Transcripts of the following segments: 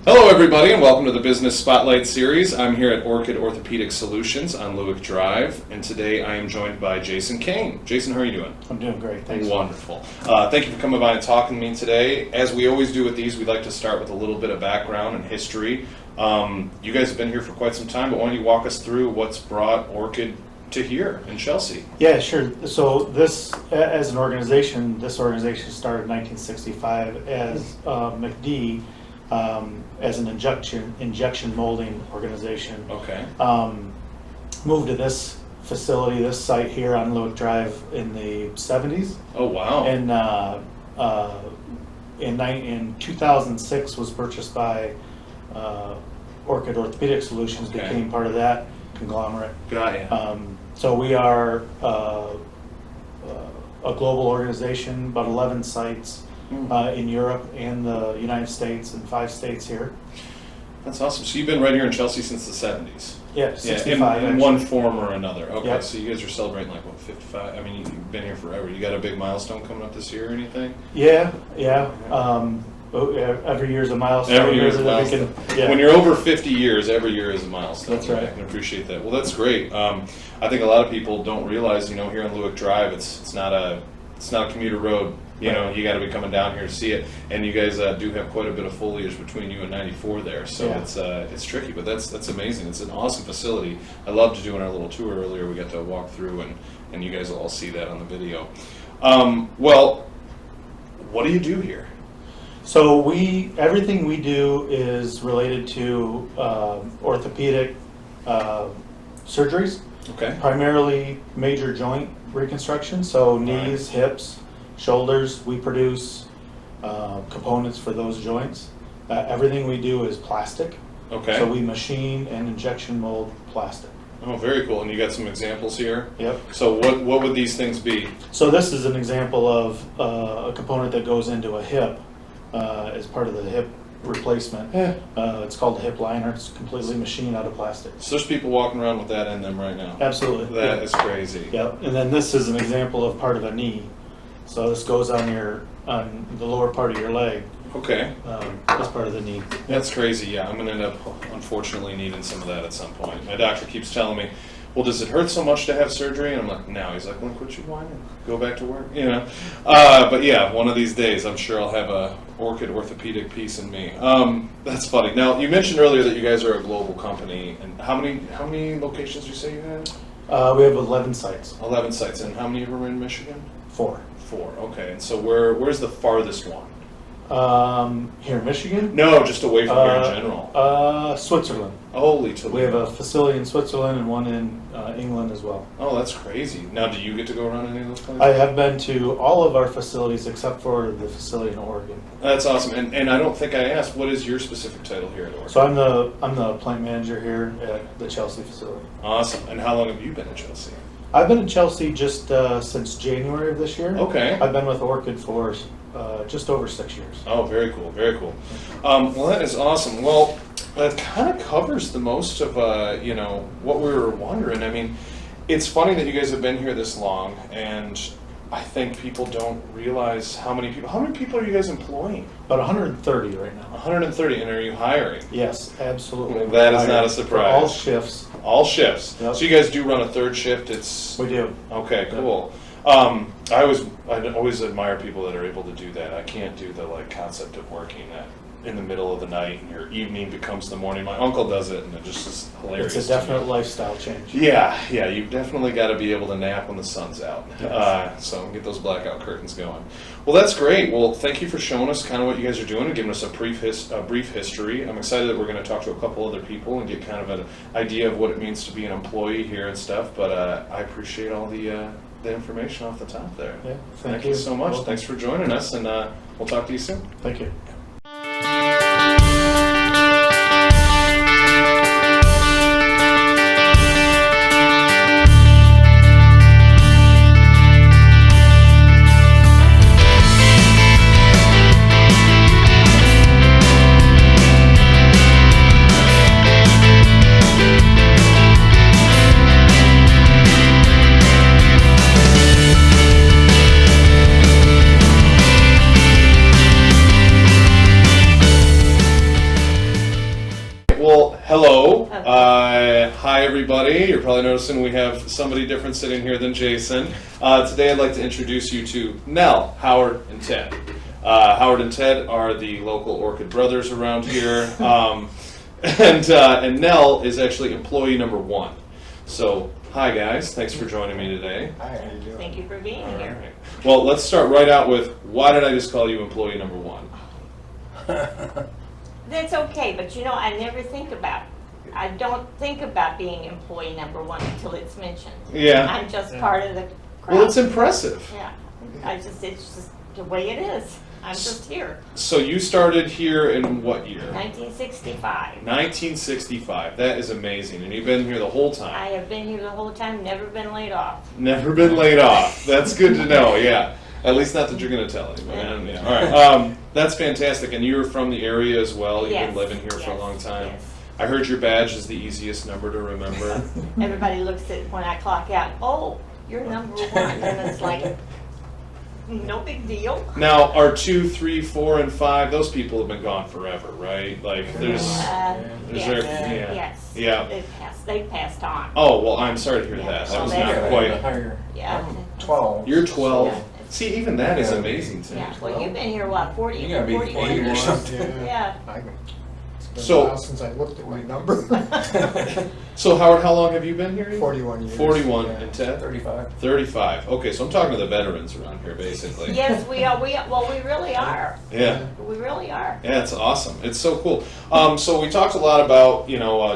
Hello everybody and welcome to the Business Spotlight Series. I'm here at Orchid Orthopedic Solutions on Luick Drive, and today I am joined by Jason Kane. Jason, how are you doing? I'm doing great, thanks. Wonderful. Thank you for coming by and talking to me today. As we always do with these, we'd like to start with a little bit of background and history. You guys have been here for quite some time, but why don't you walk us through what's brought Orchid to here in Chelsea? Yeah, sure. So this, as an organization, this organization started in 1965 as McD, as an injection molding organization. Okay. Moved to this facility, this site here on Luick Drive in the 70s. Oh, wow. And in 2006 was purchased by Orchid Orthopedic Solutions, Okay. became part of that conglomerate. Got it. So we are a global organization, about 11 sites in Europe and the United States and 5 states here. That's awesome. So you've been right here in Chelsea since the 70s? Yeah, 65. In one form or another. Okay, Yep. So you guys are celebrating like, what, 55? I mean, you've been here forever. You got a big milestone coming up this year or anything? Yeah. Every year is a milestone. Every year is a milestone. When you're over 50 years, every year is a milestone. That's right. I can appreciate that. Well, that's great. I think a lot of people don't realize, here on Luick Drive, it's not a commuter road. You got to be coming down here to see it, and you guys do have quite a bit of foliage between you and 94 there, so Yeah. it's tricky, but that's amazing. It's an awesome facility. I loved doing our little tour earlier. We got to walk through, and you guys will all see that on the video. Well, what do you do here? So everything we do is related to orthopedic surgeries, Okay. primarily major joint reconstruction, so knees, hips, shoulders. We produce components for those joints. Everything we do is plastic. Okay. So we machine and injection mold plastic. Oh, very cool. And you got some examples here? Yep. So what would these things be? So this is an example of a component that goes into a hip as part of the hip replacement. Yeah. It's called the hip liner. It's completely machined out of plastic. So there's people walking around with that in them right now. Absolutely. That is crazy. Yep. And then this is an example of part of a knee. So this goes on the lower part of your leg. Okay. As part of the knee. That's crazy. Yeah, I'm going to end up, unfortunately, needing some of that at some point. My doctor keeps telling me, well, does it hurt so much to have surgery? And I'm like, no. He's like, well, quit your whining. Go back to work, But yeah, one of these days, I'm sure I'll have a Orchid orthopedic piece in me. That's funny. Now, you mentioned earlier that you guys are a global company. And how many locations did you say you had? We have 11 sites. 11 sites. And how many of them are in Michigan? 4. 4. Okay. And so where's the farthest one? Here in Michigan? No, just away from here in general. Switzerland. Holy Toledo. We have a facility in Switzerland and one in England as well. Oh, that's crazy. Now, do you get to go around any of those places? I have been to all of our facilities except for the facility in Oregon. That's awesome. And I don't think I asked, what is your specific title here at Oregon? So I'm the plant manager here at the Chelsea facility. Awesome. And how long have you been at Chelsea? I've been in Chelsea just since January of this year. Okay. I've been with Orchid for just over 6 years. Oh, very cool, very cool. Well, that is awesome. Well, that kind of covers the most of, what we were wondering. I mean, it's funny that you guys have been here this long, and I think people don't realize how many people are you guys employing? About 130 right now. 130, and are you hiring? Yes, absolutely. That is not a surprise. For all shifts. All shifts. Yep. So you guys do run a third shift. We do. Okay, cool. I always admire people that are able to do that. I can't do the concept of working in the middle of the night and your evening becomes the morning. My uncle does it, and it just is hilarious. It's a definite lifestyle change. Yeah, you've definitely got to be able to nap when the sun's out. Yes. So get those blackout curtains going. Well, that's great. Well, thank you for showing us kind of what you guys are doing and giving us a brief history. I'm excited that we're going to talk to a couple other people and get kind of an idea of what it means to be an employee here and stuff. But I appreciate all the information off the top there. Yeah, Thank you so much. Welcome. Thanks for joining us, and we'll talk to you soon. Thank you. Hi, everybody. You're probably noticing we have somebody different sitting here than Jason. Today, I'd like to introduce you to Nell, Howard, and Ted. Howard and Ted are the local Orchid brothers around here, and Nell is actually employee number 1. So, hi, guys. Thanks for joining me today. Hi, how you doing? Thank you for being here. Right. Well, let's start right out with, why did I just call you employee number 1? That's okay, but you know, I don't think about being employee number 1 until it's mentioned. Yeah. I'm just part of the crowd. Well, it's impressive. Yeah, it's just the way it is. I'm just here. So you started here in what year? 1965. 1965. That is amazing. And you've been here the whole I time. have been here the whole time, never been laid off. Never been laid off. That's good to know, yeah. At least not that you're going to tell anybody. Yeah. Yeah. All right. That's fantastic. And you're from the area as well. You've Yes, been living here for a yes, long time. yes. I heard your badge is the easiest number to remember. Everybody looks at when I clock out, oh, you're number 1. And it's like, no big deal. Now, are 2, 3, 4, and 5, those people have been gone forever, right? Like, there's... Yes, there- yes. Yeah. They've passed on. Oh, well, I'm sorry to hear that. That was not quite... Yeah. 12. You're 12. Yeah. See, even that is amazing to me. Yeah, well, you've been here, what, 40? You gotta be 40 40 or years? something. Yeah. It's been So- a while since I looked at my number. So, Howard, how long have you been here? 41 years. 41, Yeah. and Ted? 35. 35. Okay, so I'm talking to the veterans around here, basically. Yes, we are, we really are. Yeah. We really are. Yeah, it's awesome. It's so cool. So we talked a lot about,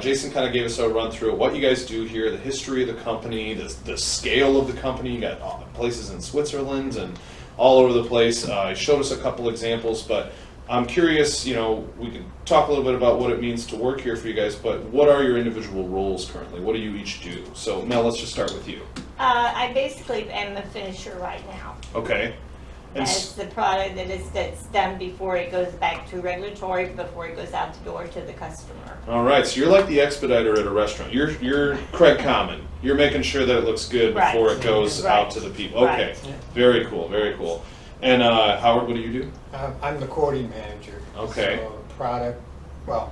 Jason kind of gave us a run through of what you guys do here, the history of the company, the scale of the company. You got places in Switzerland and all over the place. He showed us a couple examples, but I'm curious, we can talk a little bit about what it means to work here for you guys, but what are your individual roles currently? What do you each do? So, Mel, let's just start with you. I basically am the finisher right now. Okay. And That's the product that's done before it goes back to regulatory, before it goes out the door to the customer. all right, so you're like the expediter at a restaurant. You're Craig Common. You're making sure that it looks good Right. before it goes Right. out to the people. Okay, Right. very cool, very cool. And Howard, what do you do? I'm the quoting manager. Okay. So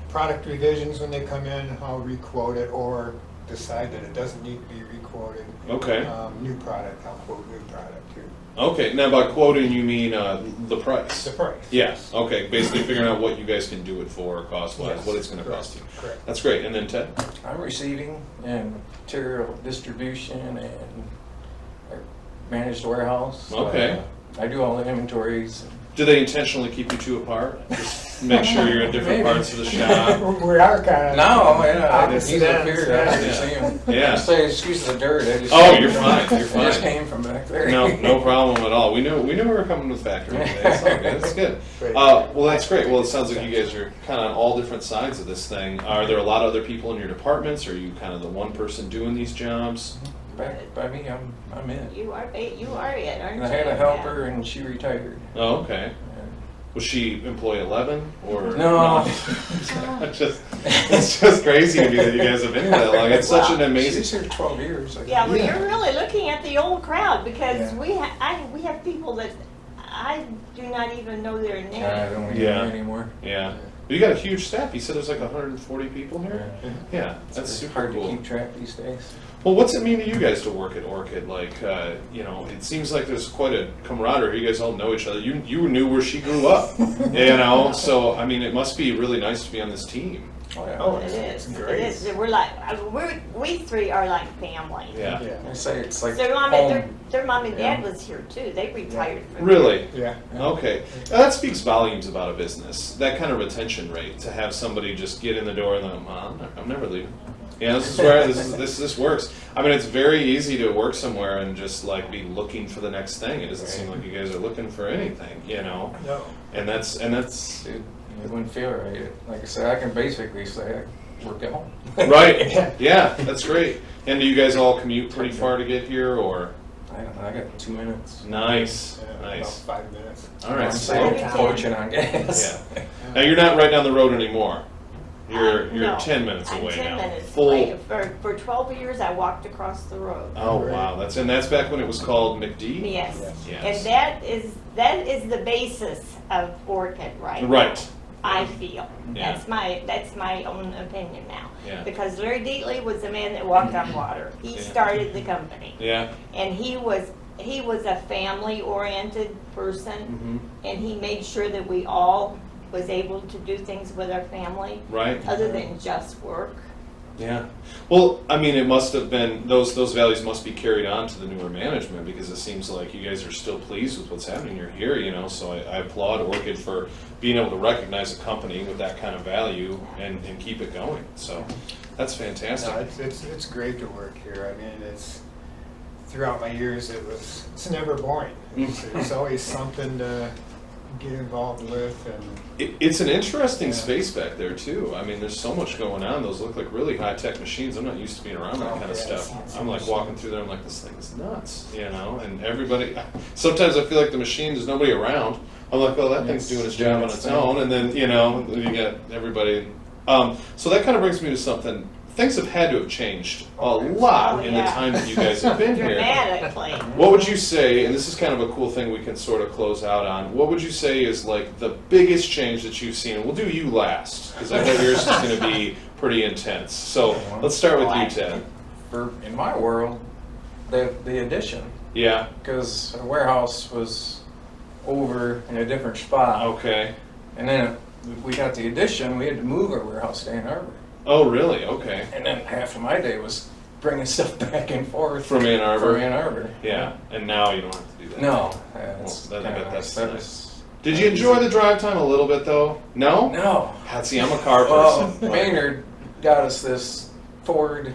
product revisions when they come in, I'll re-quote it or decide that it doesn't need to be re-quoted. Okay. New product, I'll quote new product too. Okay, now by quoting you mean the price? The price. Yes. Okay, basically figuring out what you guys can do it for cost-wise, Yes, what it's going to correct, cost you. correct. That's great. And then Ted? I'm receiving and material distribution and managed warehouse. Okay. I do all the inventories. Do they intentionally keep you two apart? Just make sure you're in different Maybe. parts of the shop. We are kind of. No, yeah, he's Opposite up ends, here. I yeah. didn't see him. Yeah. I say, excuse the dirt. I just Oh, you're fine, you're I just fine. came from back there. No problem at all. We knew we were coming with factory today. It's all good. It's good. Great. Well, that's great. Well, it sounds like you guys are kind of on all different sides of this thing. Are there a lot of other people in your departments? Are you kind of the one person doing these jobs? By me, I'm it. You are it, aren't And you? I had a helper and she retired. Oh, okay. Was she employee 11 or No. it's just crazy to me that you guys have been here that long. It's such an amazing. She's here 12 years. Yeah, well, Yeah. you're really looking at the old crowd because Yeah. we have people that I do not even know their I name. don't even Yeah. know anymore. Yeah. You got a huge staff. You said there's like 140 people here. Yeah, that's It's super hard to cool. keep track these days. Well, what's it mean to you guys to work at Orchid? Like, it seems like there's quite a camaraderie. You guys all know each other. You knew where she grew up, So, I mean, it must be really nice to be on this team. Oh, yeah. Oh, It it's is. great. It is. We three are like family. Yeah. I say it's like Their mom, home. their mom and dad Yeah. was here too. They retired from Really? Yeah. Okay. Now, that speaks volumes about a business. That kind of retention rate, to have somebody just get in the door and then, I'm never leaving. Yeah, this is where this works. I mean, it's very easy to work somewhere and just like be looking for the next thing. It doesn't seem like you guys are looking for anything, No. And that's It wouldn't feel right. Like I said, I can basically say I work at home. right. Yeah, that's great. And do you guys all commute pretty far to get here, or? I don't know, I got 2 minutes. Nice, Yeah, nice. About 5 minutes. All right. I'm So, saving fortune on gas. yeah. Now you're not right down the road anymore. You're No, 10 minutes I'm away 10 now. minutes Full. away. For 12 years, I walked across the road. Oh wow, that's back when it was called McD. Yes. Yes. And that is the basis of Orchid, right? Right. I feel. Yeah. That's my own opinion now. Yeah. Because Larry Deatley was the man that walked on water. He Yeah. started the company. Yeah. And he was a family-oriented person, and he made sure that we all was able to do things with our family, Right. other than just work. Yeah. Well, I mean, it must have been, those values must be carried on to the newer management, because it seems like you guys are still pleased with what's happening. You're here, you know, so I applaud Orchid for being able to recognize a company with that kind of value and keep it going. So that's fantastic. No, it's great to work here. I mean, it's, throughout my years, it's never boring. There's always something to get involved with, and It's an interesting Yeah. space back there too. I mean, there's so much going on. Those look like really high-tech machines. I'm not used to being around that Oh, kind of yeah, stuff. it's I'm like interesting. walking through there, I'm like, this thing is nuts, you know? And everybody, sometimes I feel like the machine, there's nobody around. I'm like, oh, that thing's doing its job on its own. And then, you know, you got everybody. So that kind of brings me to something. Things have had to have changed a lot Oh, in the yeah. time that you guys have been here. Dramatically. What would you say, and this is kind of a cool thing we can sort of close out on, what would you say is like the biggest change that you've seen? We'll do you last, because I know yours is going to be pretty intense. So let's start with you, Ted. In my world, the addition, Yeah, because the warehouse was over in a different spot. okay. And then we got the addition, we had to move our warehouse to Ann Arbor. Oh, really? Okay. And then half of my day was bringing stuff back and forth. From Ann Arbor? From Ann Arbor. Yeah, and now you don't have to do that. No. Well, I bet that's that nice. was- Did you enjoy the drive time a little bit, though? No? No. See, I'm a car Well, person. Maynard got us this Ford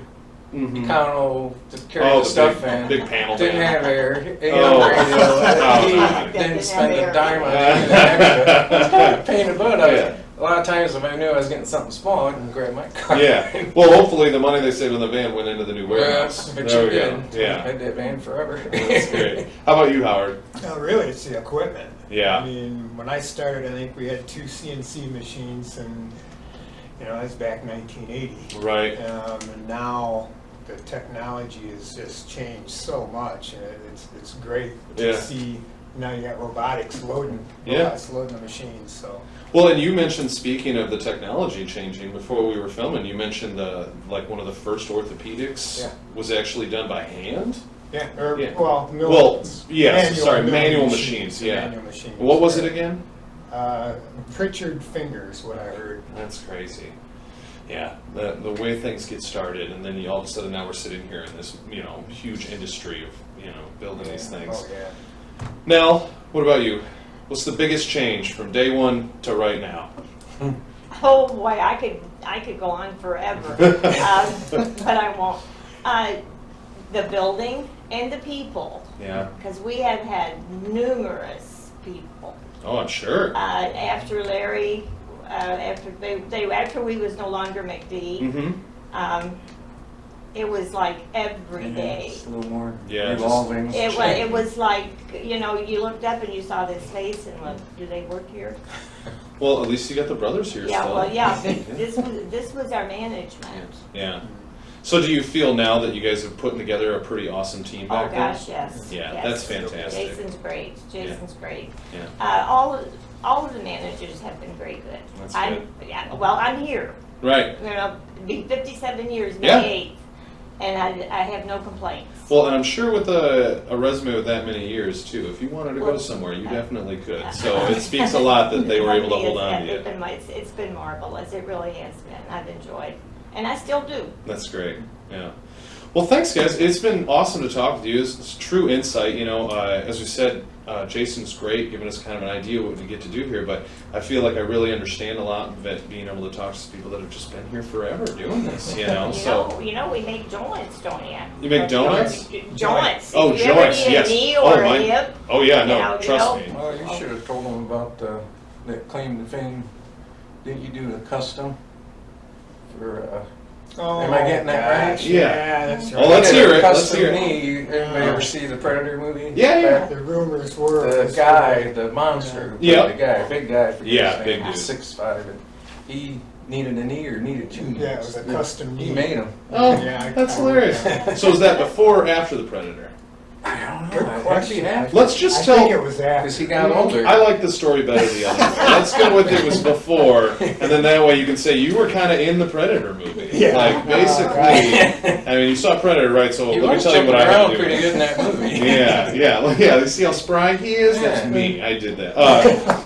Mhm. Econo to carry Oh, the the stuff big- in. big panel Didn't van. have air. Oh. Oh, He God. didn't spend Didn't a have dime on air. anything extra. It's kind of pain in the butt. Yeah. A lot of times if I knew I was getting something small, I could grab my car. Yeah. Well, hopefully the money they saved on the van went into the new warehouse. But There you we go. did. Yeah. I had that van forever. That's great. How about you, Howard? no, really, it's the equipment. Yeah. I mean, when I started, I think we had 2 CNC machines, and that was back 1980. Right. And now the technology has just changed so much, and it's great to Yeah. see. Now you got robots loading the machines. So Well, and you mentioned, speaking of the technology changing, before we were filming, you mentioned like one of the first orthopedics Yeah. was actually done by hand? yeah, Yeah. well, Yes, sorry, manual machines, yeah. Manual machines. What was it again? Pritchard fingers, what I heard. That's crazy. Yeah, the way things get started, and then all of a sudden now we're sitting here in this, huge industry of, building these things. Oh yeah. Nell, what about you? What's the biggest change from day one to right now? Oh boy, I could go on forever, but I won't. The building and the people, Yeah. because we have had numerous people. Oh, I'm sure. After Larry, after we was no longer McD, Mm-hmm. it was like every Yeah, day. it's a little more Yeah, just- revolving. It was like, you looked up and you saw this face and went, do they work here? Well, at least you got the brothers here Yeah, still. well, yeah, this was our management. Yeah. So do you feel now that you guys have put together a pretty awesome team Oh, back there? gosh, yes. Yeah, yes. that's fantastic. Jason's great. Yeah. All of the managers have been very good. That's I'm here. Right. Be 57 years, Yeah. May 8th, and I have no complaints. Well, and I'm sure with a resume with that many years too, if you wanted to go Well, somewhere, you definitely could. So it speaks a lot that they were able to hold on to you. It's been marvelous. It really has been. I've enjoyed, and I still do. That's great. Yeah. Well, thanks, guys. It's been awesome to talk with you. It's true insight. As we said, Jason's great, giving us kind of an idea of what we get to do here. But I feel like I really understand a lot of it, being able to talk to people that have just been here forever doing this. So We make joints, don't you? You make donuts? Joints. Oh, If you ever joints, need yes. a knee Oh, or a mine- hip. Oh yeah, no, You trust know. me. Well, you should have told them about that claim to fame. Didn't you do the custom for? Oh, Am I getting that right? gosh, Yeah. that's right. Well, let's you hear did a it, let's Custom hear it. knee. Anybody ever see the Predator movie? Yeah, yeah. The rumors were it The was guy, the monster, who played Yeah. the guy, big guy, for Yeah, big dude. 6'5", and he needed a knee or needed 2 knees. Yeah, it was a custom knee. He made them. Oh, Yeah, that's I- hilarious. So is that before or after the Predator? I don't Good I'd be question. happy. Let's just I tell. think it was Because he after. got older. I like the story better the other way. Let's go with it was before, and then that way you can say you were kind of in the Predator movie. Yeah. Like basically, Right. I mean, you saw Predator, right? So He let me was tell you jumping what I had around to do. pretty good in that movie. Yeah. You see how spry he is? That's Yeah. me. I did that.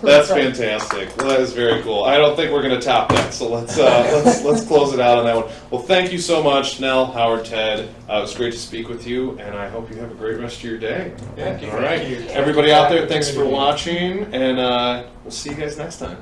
That's fantastic. Well, that is very cool. I don't think we're gonna top that. So let's close it out on that one. Well, thank you so much, Nell, Howard, Ted. It was great to speak with you, and I hope you have a great rest of your day. Thank you. All right, Thank you. everybody out there, thanks for watching, and we'll see you guys next time.